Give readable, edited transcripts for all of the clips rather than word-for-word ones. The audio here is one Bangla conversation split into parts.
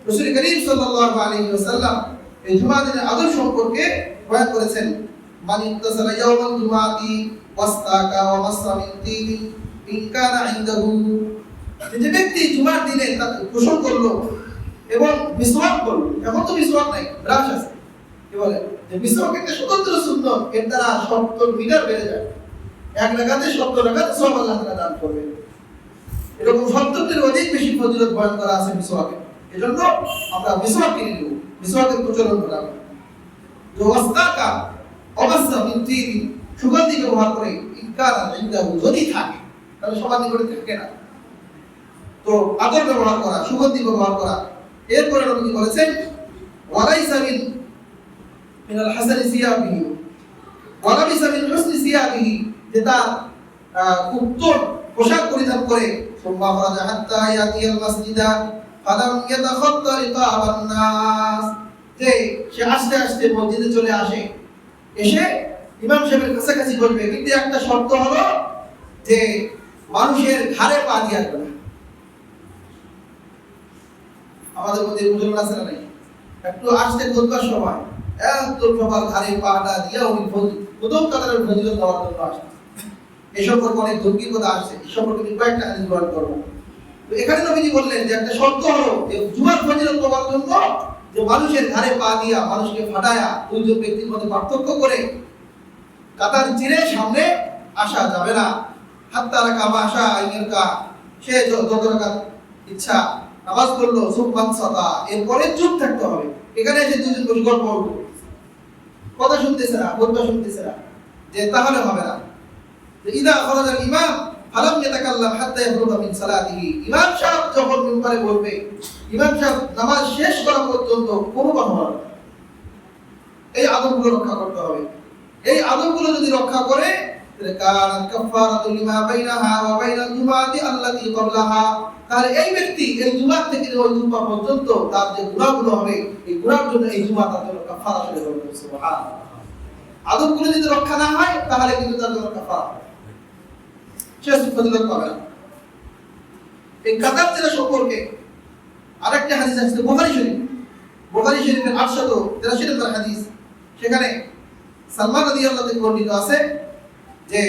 রাসূল করিম সাল্লাল্লাহু আলাইহি ওয়াসাল্লাম এই জুমা দিনের আদর সম্পর্কে বয়ান করেছেন, মান ইত্তাসালা ইয়াওমাল জুমাতি ওয়াস্তাকা ওয়া মাসা মিন তিনি ইন কানা ইনদাহু, যে ব্যক্তি জুমার দিনে গোসল করলো এবং মিসওয়াক করলো। এখন তো মিসওয়াক নাই, ব্রাশ আছে, কি বলে যে মিসওয়াক একটা স্বতন্ত্র সুন্নাত, এর দ্বারা 70 মিটার বেড়ে যায়, এক রাকাতে 70 রাকাত সওয়াব আল্লাহ তাআলা দান করবে। এরকম 70 এর অধিক বেশি ফজিলত বয়ান করা আছে মিসওয়াকে। এজন্য আমরা মিসওয়াক কিনে নেব, মিসওয়াকের প্রচলন করাবো। তো ওয়াস্তাকা অবস্থা মিন তিনি, সুগন্ধি ব্যবহার করে, ইনকার ইনদাহু, যদি থাকে, তাহলে সবার নিকটে থাকে না, তো আদর ব্যবহার করা, সুগন্ধি ব্যবহার করা। এরপরে নবী বলেছেন ওয়ালাইসা মিনাল হাসানি সিয়াবিহি ওয়ালাবিসা মিন হুসনি সিয়াবিহি, যে তার উত্তম পোশাক পরিধান করে, সুম্মা খরাজা হাত্তা ইয়াতিয়াল মাসজিদা ফালাম ইয়াতাখাত্তা রিকাবান নাস, যে সে আস্তে আস্তে মসজিদে চলে আসে, এসে ইমাম সাহেবের কাছাকাছি বলবে, কিন্তু একটা শর্ত হলো যে মানুষের ঘাড়ে পা দিয়ে আসবে না। আমাদের মধ্যে মুসলমান আছে না নাই, একটু আসতে বলবার সময় একদম সবার ঘাড়ে পাটা দিয়ে উনি প্রথম কাতারের ফজিলত দেওয়ার জন্য আসে। এই সম্পর্কে অনেক ধমকি কথা আসছে, এই সম্পর্কে আমি কয়েকটা হাদিস বর্ণনা করব। তো এখানে নবীজি বললেন যে একটা শর্ত হলো যে জুমার ফজিলত পাওয়ার জন্য যে মানুষের ঘাড়ে পা দিয়া, মানুষকে ফাটায়া, দুইজন ব্যক্তির মধ্যে পার্থক্য করে কাতার চিরে সামনে আসা যাবে না। হাত্তা রাকা মাশা আইয়ারকা, সে যত রাকাত ইচ্ছা নামাজ পড়লো, সুবহান সাদা, এরপরে চুপ থাকতে হবে। এখানে এসে দুজন বসে গল্প করবে, কথা শুনতেছে না, বলবা শুনতেছে না, যে তাহলে হবে না। ইদা খরাজাল ইমাম ফালাম ইয়াতাকাল্লাম হাত্তা ইয়াফরুগা মিন সালাতিহি, ইমাম সাহেব যখন মিম্বারে বলবে, ইমাম সাহেব নামাজ শেষ করা পর্যন্ত কোনো কথা হবে না। এই আদবগুলো রক্ষা করতে হবে। এই আদবগুলো যদি রক্ষা করে, তাহলে কানাত কাফারাতু লিমা বাইনাহা ওয়া বাইনাল জুমাতি আল্লাতী ক্বাবলাহা, তাহলে এই ব্যক্তি এই জুমা থেকে ওই জুমা পর্যন্ত তার যে গুনাহগুলো হবে, এই গুনাহের জন্য এই জুমা তার জন্য কাফারা হয়ে যাবে। সুবহানাল্লাহ। আদবগুলো যদি রক্ষা না হয়, তাহলে কিন্তু তার জন্য কাফারা হবে, সে ফজিলত পাবে না। এই কাতার চিরা সম্পর্কে আরেকটা হাদিস আছে বুখারী শরীফের 883 নম্বর হাদিস। সেখানে সালমান রাদিয়াল্লাহু থেকে বর্ণিত আছে যে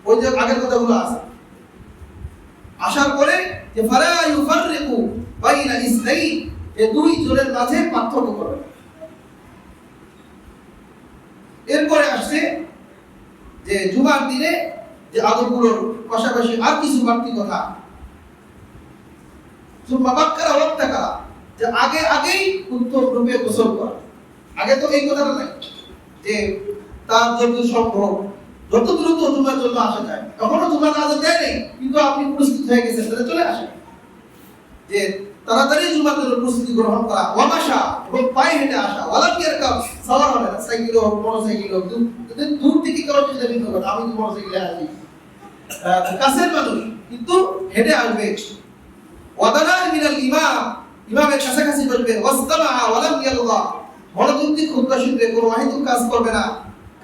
ওই যে আগের কথাগুলো আছে, আসার পরে যে ফালা ইউফাররিকু বাইনা ইসনাইন, এই দুই জনের মাঝে পার্থক্য করবে। এরপরে আসছে যে জুমার দিনে যে আদবগুলোর পাশাপাশি আর কিছু বাড়তি কথা, সুম্মা বাক্কারা ওয়াক্তাকা, যে আগেই উত্তম রূপে গোসল করা। আগে তো এই কথাটা নাই যে তার যত সম্ভব যত দ্রুত জুমার জন্য আসা যায়, এখনো জুমার আজান দেয় নেই, কিন্তু আপনি প্রস্তুত হয়ে গেছেন, তাহলে চলে আসেন, যে তাড়াতাড়ি জুমার জন্য প্রস্তুতি গ্রহণ করা। ওয়ামাশা, এবং পায়ে হেঁটে আসা। ওয়ালাম ইয়ারকাব, সাওয়ার হবে না, সাইকেল হোক, মোটরসাইকেল হোক, দূর থেকে কারো সেটা ভিন্ন কথা। আমি তো মোটরসাইকেলে আসি, কাছের মানুষ, কিন্তু হেঁটে আসবে। ওয়াদানা মিনাল ইমাম, ইমামের কাছাকাছি বসবে। ওয়াসতামা ওয়ালাম ইয়ালগা, মনোযোগ দিয়ে খুতবা শুনবে, কোনো ওয়াহিদুল কাজ করবে না।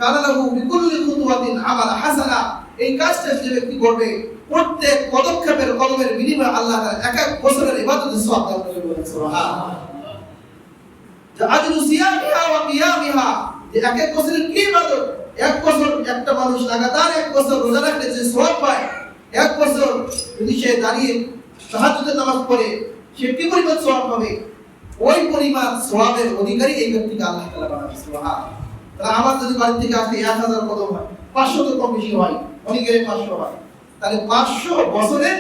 কানা লাহু বিকুল্লি খুতওয়াতিন আমালা হাসানা, এই কাজটা যে ব্যক্তি করবে, প্রত্যেক পদক্ষেপের কদমের বিনিময়ে আল্লাহ তাআলা এক এক বছরের ইবাদতের সওয়াব দান করবেন। সুবহানাল্লাহ। যে আজরু সিয়ামিহা ওয়া কিয়ামিহা, যে এক এক বছরের কি ইবাদত, এক বছর একটা মানুষ লাগাতার এক বছর রোজা রাখলে যে সওয়াব পায়, এক বছর যদি সে দাঁড়িয়ে তাহাজ্জুদের নামাজ পড়ে, সে কি পরিমাণ সওয়াব পাবে, ওই পরিমাণ সওয়াবের অধিকারী এই ব্যক্তিকে আল্লাহ তাআলা বানাবেন। সুবহানাল্লাহ। তাহলে আমার যদি বাড়ি থেকে আসতে 1000 কদম হয়, 500 তো কম বেশি হয়, অনেকের 500 হয়, তাহলে 500 বছরে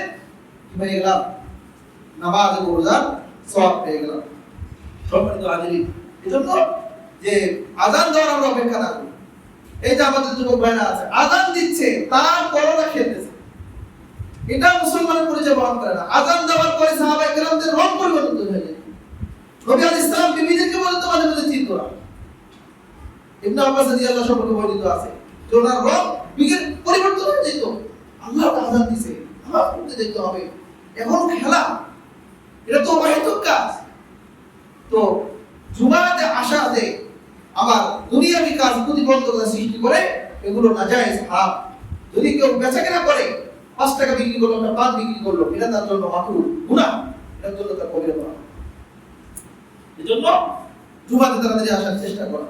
কি হয়ে গেলাম, নামাজ এবং রোজার সওয়াব পেয়ে গেলাম। সম্মানিত হাজিরিন, এজন্য যে আযান দেওয়ার আমরা অপেক্ষা না করি। এই যে আমাদের যুবক ভাইরা আছে, আযান দিচ্ছে, তার করোনা খেলতেছে, এটা মুসলমানের পরিচয় বহন করে না। আযান দেওয়ার পরে সাহাবায়ে কেরামদের রং পরিবর্তন হয়ে যায়। নবী আলাইহিস সালাম বিবিদেরকে বলতে মাঝে মাঝে চিন্তা করা। ইবনে আব্বাস রাদিয়াল্লাহু সম্পর্কে বর্ণিত আছে যে ওনার রং বিগের পরিবর্তন হয়ে যেত। আল্লাহ আযান দিছে, নামাজ পড়তে যেতে হবে, এখন খেলা, এটা তো অহেতুক কাজ। তো জুমাতে আসাতে আবার দুনিয়াবি কাজ প্রতিবন্ধকতা সৃষ্টি করে, এগুলো নাজায়েজ হারাম। যদি কেউ বেচাকেনা করে, 5 টাকা বিক্রি করলো, 5 বিক্রি করলো, এটা তার জন্য মাকরুহ, গুনাহ। এর জন্য তার কবিরা করা। এজন্য জুমাতে তাড়াতাড়ি আসার চেষ্টা করা।